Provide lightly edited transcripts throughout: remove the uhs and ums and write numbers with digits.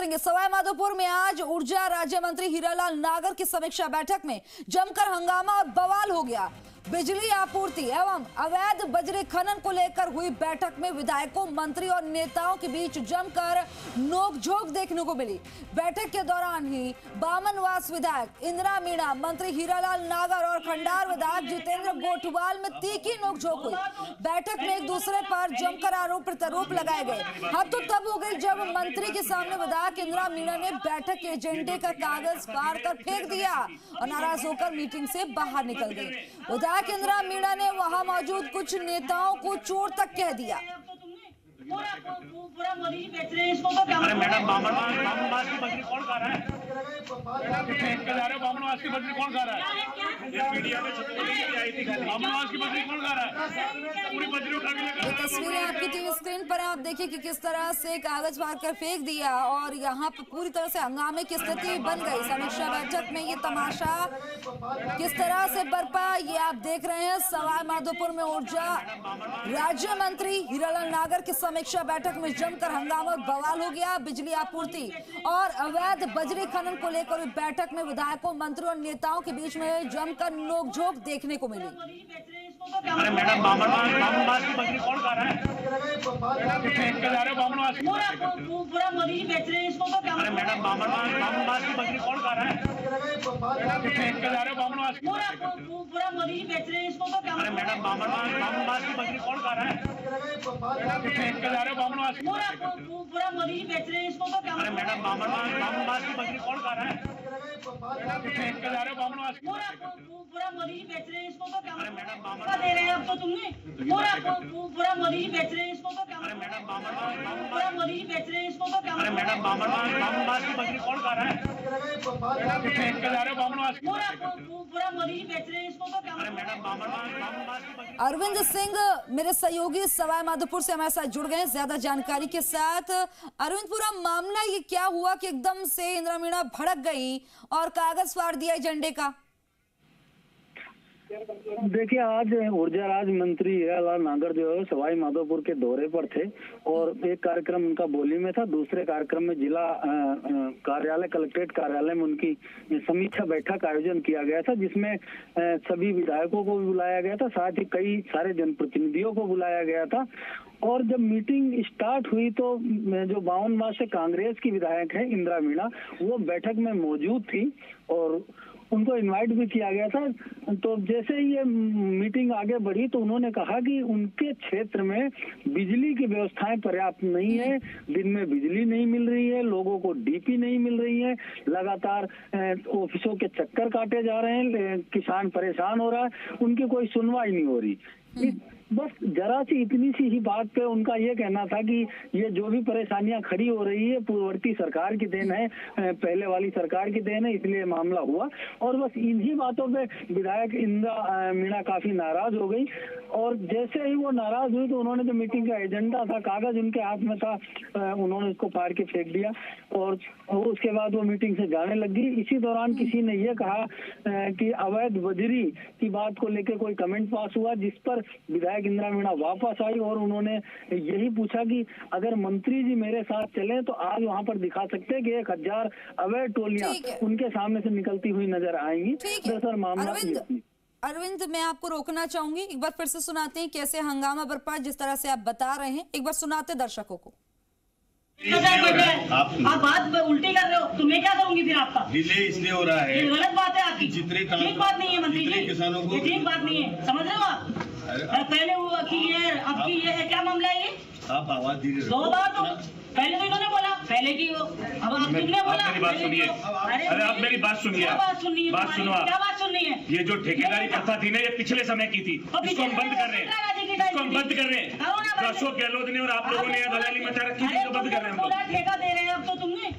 करेंगे। सवाई माधोपुर में आज ऊर्जा राज्य मंत्री हीरालाल नागर की समीक्षा बैठक में जमकर हंगामा और बवाल हो गया। बिजली आपूर्ति एवं अवैध बजरी खनन को लेकर हुई बैठक में विधायकों, मंत्री और नेताओं के बीच जमकर नोकझोंक देखने को मिली। बैठक के दौरान ही बामनवास विधायक इंदिरा मीणा, मंत्री हीरालाल नागर और खंडार विधायक जितेंद्र गोठवाल में तीखी नोकझोंक हुई। बैठक में एक दूसरे पर जमकर आरोप प्रत्यारोप लगाए गए। हद तो तब हो गई जब मंत्री के सामने विधायक इंदिरा मीणा ने बैठक के एजेंडे का कागज फाड़ कर फेंक दिया और नाराज होकर मीटिंग से बाहर निकल गई। विधायक इंदिरा मीणा ने वहां मौजूद कुछ नेताओं को चोर तक कह दिया। पूरा मोदी बेच रहे हैं इसको तो क्या? अरे मैडम बामनवास की बजरी कौन खा रहा है? बामनवास की बजरी कौन खा रहा है? ये मीडिया में छपी आई थी। बामनवास की बजरी कौन खा रहा है? पूरी बजरी उठा के लेकर। ये तस्वीरें आपकी टीवी स्क्रीन पर है। आप देखिए कि किस तरह से कागज फाड़ कर फेंक दिया और यहाँ पर पूरी तरह से हंगामे की स्थिति बन गई। समीक्षा बैठक में ये तमाशा किस तरह से बरपा, ये आप देख रहे हैं। सवाई माधोपुर में ऊर्जा राज्य मंत्री हीरालाल नागर की समीक्षा बैठक में जमकर हंगामा और बवाल हो गया। बिजली आपूर्ति और अवैध बजरी खनन को लेकर हुई बैठक में विधायकों, मंत्रियों और नेताओं के बीच में जमकर नोकझोंक देखने को मिली। अरे मैडम बामनवास की बजरी कौन खा रहा है? पूरा मोदी बेच रहे हैं इसको तो क्या? अरे मैडम बामनवास की बजरी कौन खा रहा है? पूरा मोदी बेच रहे हैं इसको तो क्या? अरे मैडम बामनवास की बजरी कौन खा रहा है? पूरा मोदी बेच रहे हैं इसको तो क्या? अरे मैडम बामनवास की बजरी कौन खा रहा है? पूरा मोदी बेच रहे हैं इसको तो क्या? अरे मैडम दे रहे हैं अब तो तुमने पूरा मोदी बेच रहे हैं इसको तो क्या? अरे मैडम पूरा मोदी बेच रहे हैं इसको तो क्या? अरे मैडम बामनवास की बजरी कौन खा रहा है? पूरा मोदी बेच रहे हैं इसको तो क्या? अरे मैडम बामनवास की बजरी। अरविंद सिंह मेरे सहयोगी सवाई माधोपुर से हमारे साथ जुड़ गए हैं ज्यादा जानकारी के साथ। अरविंद, पूरा मामला ये क्या हुआ कि एकदम से इंदिरा मीणा भड़क गई और कागज फाड़ दिया एजेंडे का? देखिए, आज ऊर्जा राज्य मंत्री हीरालाल नागर जो है सवाई माधोपुर के दौरे पर थे और एक कार्यक्रम उनका बोली में था, दूसरे कार्यक्रम में जिला कार्यालय, कलेक्ट्रेट कार्यालय में उनकी समीक्षा बैठक का आयोजन किया गया था, जिसमें सभी विधायकों को भी बुलाया गया था, साथ ही कई सारे जनप्रतिनिधियों को बुलाया गया था। और जब मीटिंग स्टार्ट हुई तो जो बामनवास से कांग्रेस की विधायक है इंदिरा मीणा, वो बैठक में मौजूद थी और उनको इनवाइट भी किया गया था। तो जैसे ये मीटिंग आगे बढ़ी तो उन्होंने कहा कि उनके क्षेत्र में बिजली की व्यवस्थाएं पर्याप्त नहीं है, दिन में बिजली नहीं मिल रही है, लोगों को डीपी नहीं मिल रही है, लगातार ऑफिसों के चक्कर काटे जा रहे हैं, किसान परेशान हो रहा है, उनकी कोई सुनवाई नहीं हो रही। बस जरा सी इतनी सी ही बात पे उनका ये कहना था कि ये जो भी परेशानियां खड़ी हो रही है पूर्ववर्ती सरकार की देन है, पहले वाली सरकार की देन है, इसलिए मामला हुआ। और बस इन्हीं बातों पे विधायक इंदिरा मीणा काफी नाराज हो गई और जैसे ही वो नाराज हुई तो उन्होंने जो मीटिंग का एजेंडा था, कागज उनके हाथ में था, उन्होंने उसको फाड़ के फेंक दिया और उसके बाद वो मीटिंग से जाने लग गई। इसी दौरान किसी ने ये कहा कि अवैध बजरी की बात को लेकर कोई कमेंट पास हुआ, जिस पर विधायक इंदिरा मीणा वापस आई और उन्होंने यही पूछा कि अगर मंत्री जी मेरे साथ चले तो आज वहां पर दिखा सकते हैं कि 1000 अवैध टोलियां उनके सामने से निकलती हुई नजर आएंगी। दरअसल मामला अरविंद, मैं आपको रोकना चाहूंगी, एक बार फिर से सुनाते हैं कैसे हंगामा बरपा, जिस तरह से आप बता रहे हैं, एक बार सुनाते दर्शकों को। आप बात उल्टी कर रहे हो तो मैं क्या करूंगी फिर? आपका डिले इसलिए हो रहा है, ये गलत बात है आपकी, ठीक बात नहीं है मंत्री जी, किसानों को ठीक बात नहीं है, समझ रहे हो आप? पहले वो की ये अब की ये है, क्या मामला है ये? आप आवाज दीजिए 2 बार तो पहले तो इन्होंने बोला, पहले की वो, अब आप तुमने बोला। मेरी बात सुनिए, अरे आप मेरी बात सुनिए, बात सुनिए, बात सुनो। क्या बात सुननी है? ये जो ठेकेदारी प्रथा थी ना, ये पिछले समय की थी, इसको हम बंद कर रहे हैं, इसको हम बंद कर रहे हैं। अशोक गहलोत ने और आप लोगों ने दलाली मचा रखी थी, तो बंद कर रहे हैं हम लोग। ठेका दे रहे हैं अब तो तुमने,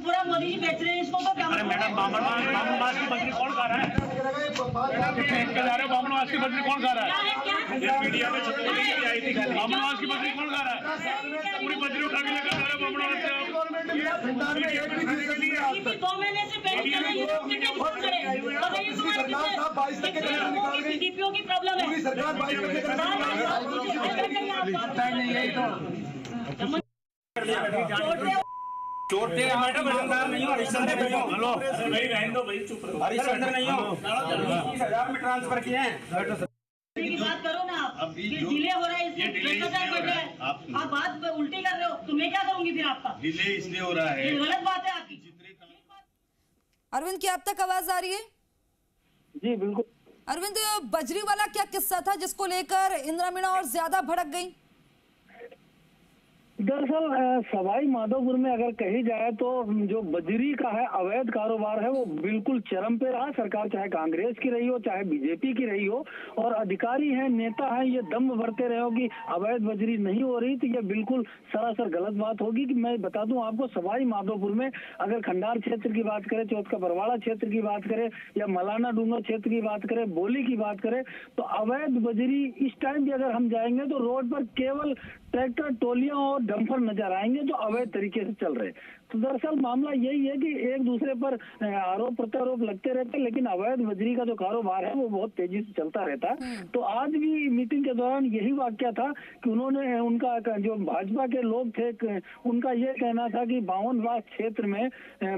पूरा मोदी बेच रहे हैं इसको तो क्या? अरे मैडम बामनवास की बजरी कौन खा रहा है? बामनवास की बजरी कौन खा रहा है? ये मीडिया में छपी आई थी। बामनवास की बजरी कौन खा रहा है? पूरी बजरी उठा के लेकर जा रहे हैं बामनवास से। 2 महीने से पहले डीपीओ की प्रॉब्लम है, चोर थे, आप ईमानदार नहीं हो, हरिश्चंद्र नहीं हो। हेलो भाई, रहने दो भाई, चुप रहो। हरिश्चंद्र नहीं हो, 20,000 में ट्रांसफर किए हैं। की बात करो ना आप, ये डिले हो रहा है, इसमें भ्रष्टाचार बढ़ रहा है, आप बात उल्टी कर रहे हो, तो मैं क्या करूंगी फिर आपका? डिले इसलिए हो रहा है, ये गलत बात है आपकी। अरविंद, क्या अब तक आवाज आ रही है? जी बिल्कुल। अरविंद, बजरी वाला क्या किस्सा था जिसको लेकर इंदिरा मीणा और ज्यादा भड़क गई? दरअसल सवाई माधोपुर में अगर कही जाए तो जो बजरी का है अवैध कारोबार है वो बिल्कुल चरम पे रहा। सरकार चाहे कांग्रेस की रही हो चाहे बीजेपी की रही हो, और अधिकारी हैं, नेता हैं, ये दम भरते रहे हो कि अवैध बजरी नहीं हो रही, तो ये बिल्कुल सरासर गलत बात होगी। कि मैं बता दूं आपको, सवाई माधोपुर में अगर खंडार क्षेत्र की बात करें, चौथ का बरवाड़ा क्षेत्र की बात करें, या मलाना डूंगर क्षेत्र की बात करें, बोली की बात करें, तो अवैध बजरी इस टाइम भी अगर हम जाएंगे तो रोड पर केवल ट्रैक्टर, टोलियां और डंपर नजर आएंगे जो अवैध तरीके से चल रहे। तो दरअसल मामला यही है कि एक दूसरे पर आरोप प्रत्यारोप लगते रहते हैं, लेकिन अवैध बजरी का जो कारोबार है वो बहुत तेजी से चलता रहता है। तो आज भी मीटिंग के दौरान यही वाकया था कि उन्होंने, उनका जो भाजपा के लोग थे, उनका ये कहना था कि 52 क्षेत्र में,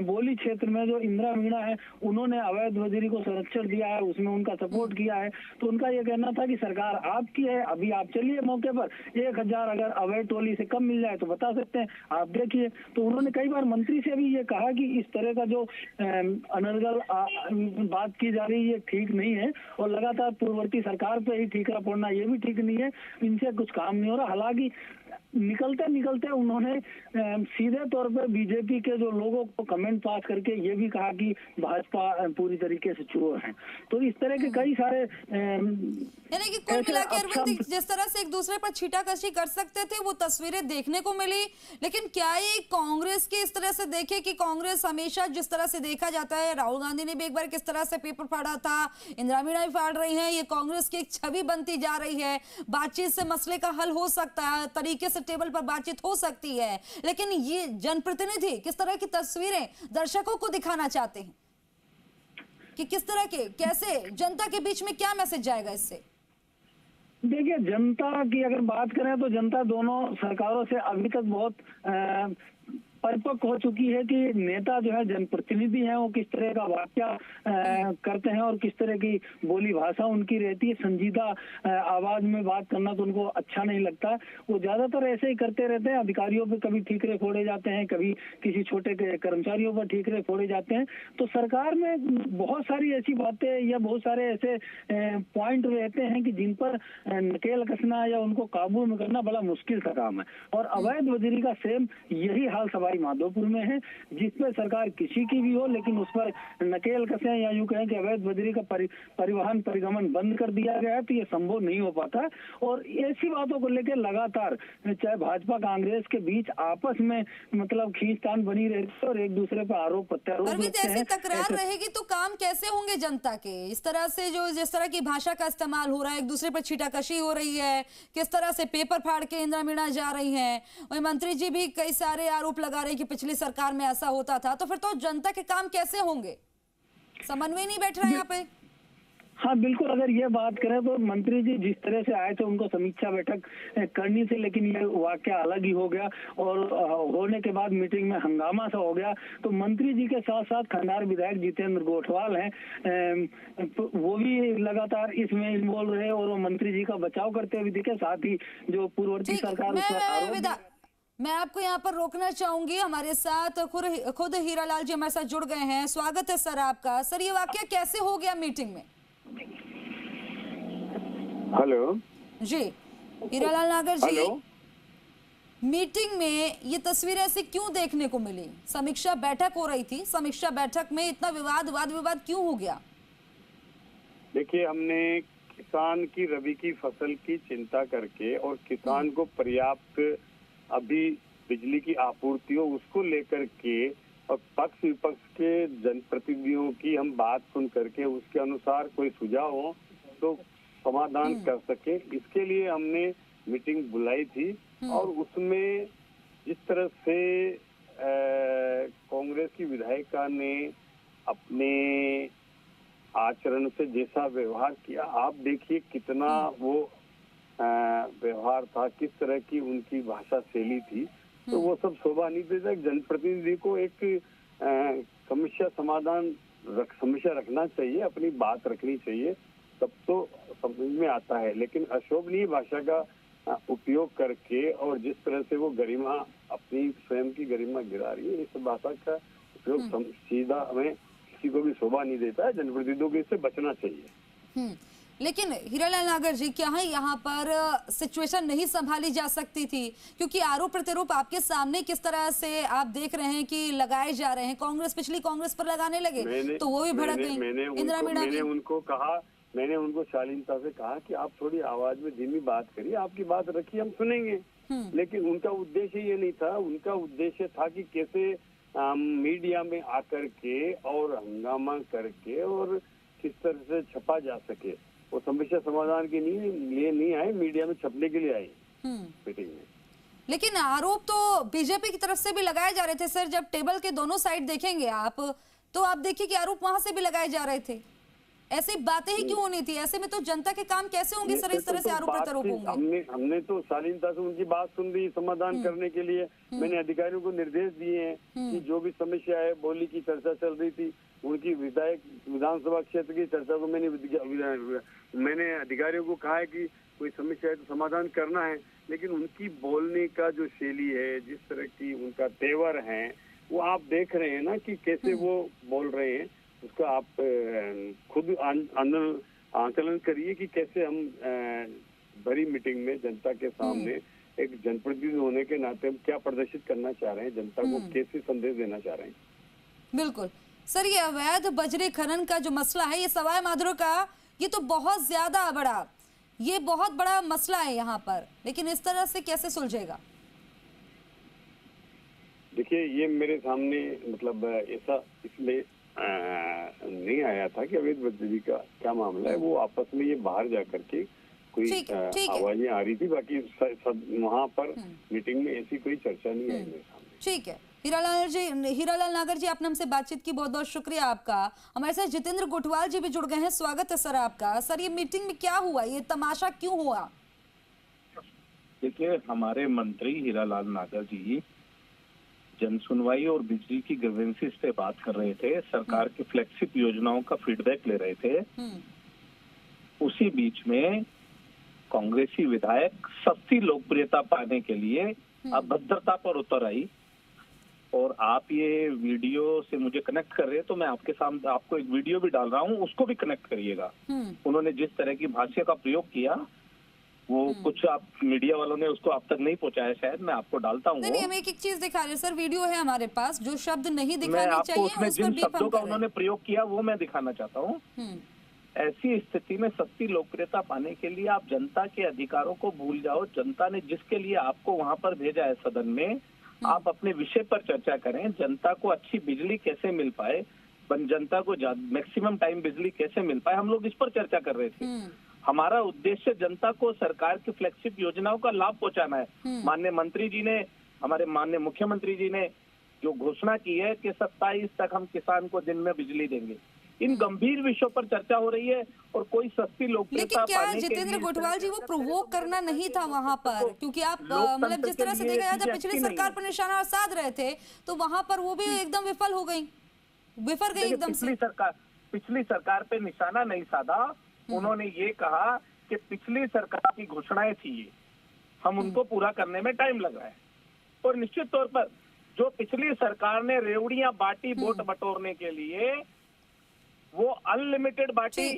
बोली क्षेत्र में जो इंदिरा मीणा है उन्होंने अवैध बजरी को संरक्षण दिया है, उसमें उनका सपोर्ट किया है। तो उनका ये कहना था कि सरकार आपकी है, अभी आप चलिए मौके पर, 1000 अगर अवैध टोली से कम मिल जाए तो बता सकते हैं, आप देखिए। तो उन्होंने कई बार मंत्री से भी ये कहा कि इस तरह का जो अनर्गल बात की जा रही है ये ठीक नहीं है, और लगातार पूर्ववर्ती सरकार पे ही ठीकरा पड़ना ये भी ठीक नहीं है, इनसे कुछ काम नहीं हो रहा। हालांकि निकलते निकलते उन्होंने सीधे तौर पर बीजेपी के जो लोगों को कमेंट पास करके ये भी कहा कि भाजपा पूरी तरीके से चोर है। तो इस तरह के कई सारे यानी कि कुल मिला के अरविंद, जिस तरह से एक दूसरे पर छीटाकशी कर सकते थे वो तस्वीरें देखने को मिली। लेकिन क्या ये कांग्रेस की इस तरह से देखे कि कांग्रेस हमेशा जिस तरह से देखा जाता है, राहुल गांधी ने भी एक बार किस तरह से पेपर फाड़ा था, इंदिरा मीणा भी फाड़ रही है, ये कांग्रेस की एक छवि बनती जा रही है। बातचीत से मसले का हल हो सकता है, तरीके से टेबल पर बातचीत हो सकती है, लेकिन ये जनप्रतिनिधि किस तरह की तस्वीरें दर्शकों को दिखाना चाहते हैं कि किस तरह के, कैसे जनता के बीच में क्या मैसेज जाएगा इससे? देखिए, जनता की अगर बात करें तो जनता दोनों सरकारों से अभी तक बहुत परिपक्व हो चुकी है कि नेता जो है जनप्रतिनिधि हैं वो किस तरह का वाक्य करते हैं और किस तरह की बोली भाषा उनकी रहती है। संजीदा आवाज में बात करना तो उनको अच्छा नहीं लगता। वो ज्यादातर ऐसे ही करते रहते हैं। अधिकारियों पे कभी ठीकरे फोड़े जाते हैं, कभी किसी छोटे कर्मचारियों पर ठीकरे फोड़े जाते हैं। तो सरकार में बहुत सारी ऐसी बातें या बहुत सारे ऐसे पॉइंट रहते हैं कि जिन पर नकेल कसना या उनको काबू में करना बड़ा मुश्किल सा काम है। और अवैध बजरी का सेम यही हाल सवाई माधोपुर में है, जिसमें सरकार किसी की भी हो लेकिन उस पर नकेल कसें या यूं कहें कि अवैध बजरी का परिवहन परिगमन बंद कर दिया गया है, तो ये संभव नहीं हो पाता। और ऐसी बातों को लेकर लगातार चाहे भाजपा कांग्रेस के बीच आपस में मतलब खींचतान बनी रहती है और एक दूसरे पर आरोप प्रत्यारोप लगते हैं। ऐसी तकरार रहेगी तो काम कैसे होंगे जनता के? इस तरह से जो जिस तरह की भाषा का इस्तेमाल हो रहा है, एक दूसरे पर छीटाकशी हो रही है, किस तरह से पेपर फाड़ के इंदिरा मीणा जा रही है, और मंत्री जी भी कई सारे आरोप लगा रहे कि पिछली सरकार में ऐसा होता था, तो फिर तो जनता के काम कैसे होंगे? समन्वय नहीं बैठ रहा है यहाँ पे। हाँ बिल्कुल, अगर ये बात करें तो मंत्री जी जिस तरह से आए थे उनको समीक्षा बैठक करनी थी, लेकिन ये वाकया अलग ही हो गया और होने के बाद मीटिंग में हंगामा सा हो गया। तो मंत्री जी के साथ साथ खंडार विधायक जितेंद्र गोठवाल हैं, वो भी लगातार इसमें इन्वॉल्व रहे और वो मंत्री जी का बचाव करते हुए दिखे। साथ ही जो पूर्ववर्ती सरकार, मैं आपको यहाँ पर रोकना चाहूंगी। हमारे साथ खुद हीरालाल जी हमारे साथ जुड़ गए हैं। स्वागत है सर आपका। सर, ये वाकया कैसे हो गया मीटिंग में? हेलो जी, हीरालाल नागर जी, मीटिंग में ये तस्वीरें ऐसी क्यों देखने को मिली? समीक्षा बैठक हो रही थी, समीक्षा बैठक में इतना वाद विवाद क्यों हो गया? देखिए, हमने किसान की रबी की फसल की चिंता करके और किसान को पर्याप्त अभी बिजली की आपूर्ति हो उसको लेकर के और पक्ष विपक्ष के जनप्रतिनिधियों की हम बात सुन करके उसके अनुसार कोई सुझाव हो तो समाधान कर सके, इसके लिए हमने मीटिंग बुलाई थी। और उसमें जिस तरह से कांग्रेस की विधायिका ने अपने आचरण से जैसा व्यवहार किया, आप देखिए कितना वो व्यवहार था, किस तरह की उनकी भाषा शैली थी। तो वो सब शोभा नहीं देता। एक जनप्रतिनिधि को एक समस्या रखना चाहिए, अपनी बात रखनी चाहिए, तब तो समझ में आता है। लेकिन अशोभनीय भाषा का उपयोग करके और जिस तरह से वो गरिमा, अपनी स्वयं की गरिमा गिरा रही है, इस भाषा का उपयोग सीधा हमें किसी को भी शोभा नहीं देता है। जनप्रतिनिधियों को इससे बचना चाहिए। लेकिन हीरालाल नागर जी, क्या है यहाँ पर सिचुएशन नहीं संभाली जा सकती थी? क्योंकि आरोप प्रत्यारोप आपके सामने किस तरह से आप देख रहे हैं कि लगाए जा रहे हैं। कांग्रेस पिछली कांग्रेस पर लगाने लगे तो वो भी भड़क गई। मैंने उनको शालीनता से कहा कि आप थोड़ी आवाज में धीमी बात करिए, आपकी बात रखिए, हम सुनेंगे। लेकिन उनका उद्देश्य ये नहीं था। उनका उद्देश्य था कि कैसे मीडिया में आकर के और हंगामा करके और किस तरह से छपा जा सके। वो समस्या समाधान के लिए नहीं आए, मीडिया में छपने के लिए आए मीटिंग में। लेकिन आरोप तो बीजेपी की तरफ से भी लगाए जा रहे थे सर। जब टेबल के दोनों साइड देखेंगे आप, तो आप देखिए कि आरोप वहां से भी लगाए जा रहे थे। ऐसी बातें ही क्यों होनी थी? ऐसे में तो जनता के काम कैसे होंगे सर? इस तरह से आरोप प्रत्यारोप होंगे। हमने तो शालीनता से उनकी बात सुन ली। समाधान करने के लिए मैंने अधिकारियों को निर्देश दिए हैं कि जो भी समस्या है, बोली की चर्चा चल रही थी, उनकी विधानसभा क्षेत्र की चर्चा को मैंने अधिकारियों को कहा है कि कोई समस्या है तो समाधान करना है। लेकिन उनकी बोलने का जो शैली है, जिस तरह की उनका तेवर है, वो आप देख रहे हैं ना कि कैसे वो बोल रहे हैं। उसका आप खुद आंकलन करिए कि कैसे हम भरी मीटिंग में जनता के सामने एक जनप्रतिनिधि होने के नाते हम क्या प्रदर्शित करना चाह रहे हैं, जनता को कैसे संदेश देना चाह रहे हैं। बिल्कुल सर, ये अवैध बजरी खनन का जो मसला है, ये सवाई माधोपुर का, ये तो बहुत ज्यादा बड़ा, ये बहुत बड़ा मसला है यहाँ पर। लेकिन इस तरह से कैसे सुलझेगा? देखिए, ये मेरे सामने मतलब ऐसा इसलिए नहीं आया था कि अवैध बजरी का क्या मामला है। वो आपस में ये बाहर जाकर के कोई आवाजें आ रही थी। बाकी वहाँ पर मीटिंग में ऐसी कोई चर्चा नहीं आई मेरे सामने। ठीक है हीरालाल नागर जी, आपने हमसे बातचीत की, बहुत बहुत शुक्रिया आपका। हमारे साथ जितेंद्र गोठवाल जी भी जुड़ गए हैं, स्वागत है सर आपका। सर, ये मीटिंग में क्या हुआ, ये तमाशा क्यों हुआ? देखिए, हमारे मंत्री हीरालाल नागर जी जन सुनवाई और बिजली की ग्रीवेंसेस पे बात कर रहे थे, सरकार की फ्लैगशिप योजनाओं का फीडबैक ले रहे थे। उसी बीच में कांग्रेसी विधायक सस्ती लोकप्रियता पाने के लिए अभद्रता पर उतर आई। और आप ये वीडियो से मुझे कनेक्ट कर रहे हैं, तो मैं आपके सामने आपको एक वीडियो भी डाल रहा हूँ, उसको भी कनेक्ट करिएगा। उन्होंने जिस तरह की भाषा का प्रयोग किया, वो कुछ आप मीडिया वालों ने उसको आप तक नहीं पहुंचाया, शायद मैं आपको डालता हूँ। नहीं, हम एक चीज दिखा रहे हैं सर, वीडियो है हमारे पास, जो शब्द नहीं दिखाने चाहिए उसमें जिन शब्दों का उन्होंने प्रयोग किया वो मैं दिखाना चाहता हूँ। ऐसी स्थिति में सस्ती लोकप्रियता पाने के लिए आप जनता के अधिकारों को भूल जाओ। जनता ने जिसके लिए आपको वहाँ पर भेजा है सदन में, आप अपने विषय पर चर्चा करें। जनता को अच्छी बिजली कैसे मिल पाए, जनता को मैक्सिमम टाइम बिजली कैसे मिल पाए, हम लोग इस पर चर्चा कर रहे थे। हमारा उद्देश्य जनता को सरकार की फ्लैगशिप योजनाओं का लाभ पहुंचाना है। माननीय मंत्री जी ने, हमारे माननीय मुख्यमंत्री जी ने जो घोषणा की है कि 27 तक हम किसान को दिन में बिजली देंगे, इन गंभीर विषयों पर चर्चा हो रही है। और कोई सस्ती लोकप्रियता लेकिन क्या जितेंद्र गोठवाल जी, वो प्रोवोक करना नहीं था वहाँ पर? क्योंकि आप मतलब जिस तरह से देखा जाए तो पिछली सरकार पर निशाना साध रहे थे, तो वहाँ पर वो भी एकदम विफल गई एकदम से। पिछली सरकार पे निशाना नहीं साधा। उन्होंने ये कहा कि पिछली सरकार की घोषणाएं थी, ये हम उनको पूरा करने में टाइम लग रहा है। और निश्चित तौर पर जो पिछली सरकार ने रेवड़ियां बांटी वोट बटोरने के लिए, वो अनलिमिटेड बांटी,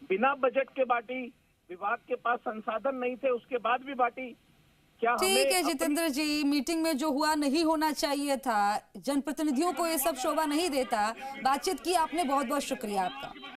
बिना बजट के बांटी, विभाग के पास संसाधन नहीं थे उसके बाद भी बांटी। क्या ठीक है जितेंद्र जी, मीटिंग में जो हुआ नहीं होना चाहिए था, जनप्रतिनिधियों को ये सब शोभा नहीं देता। बातचीत की आपने, बहुत बहुत शुक्रिया आपका।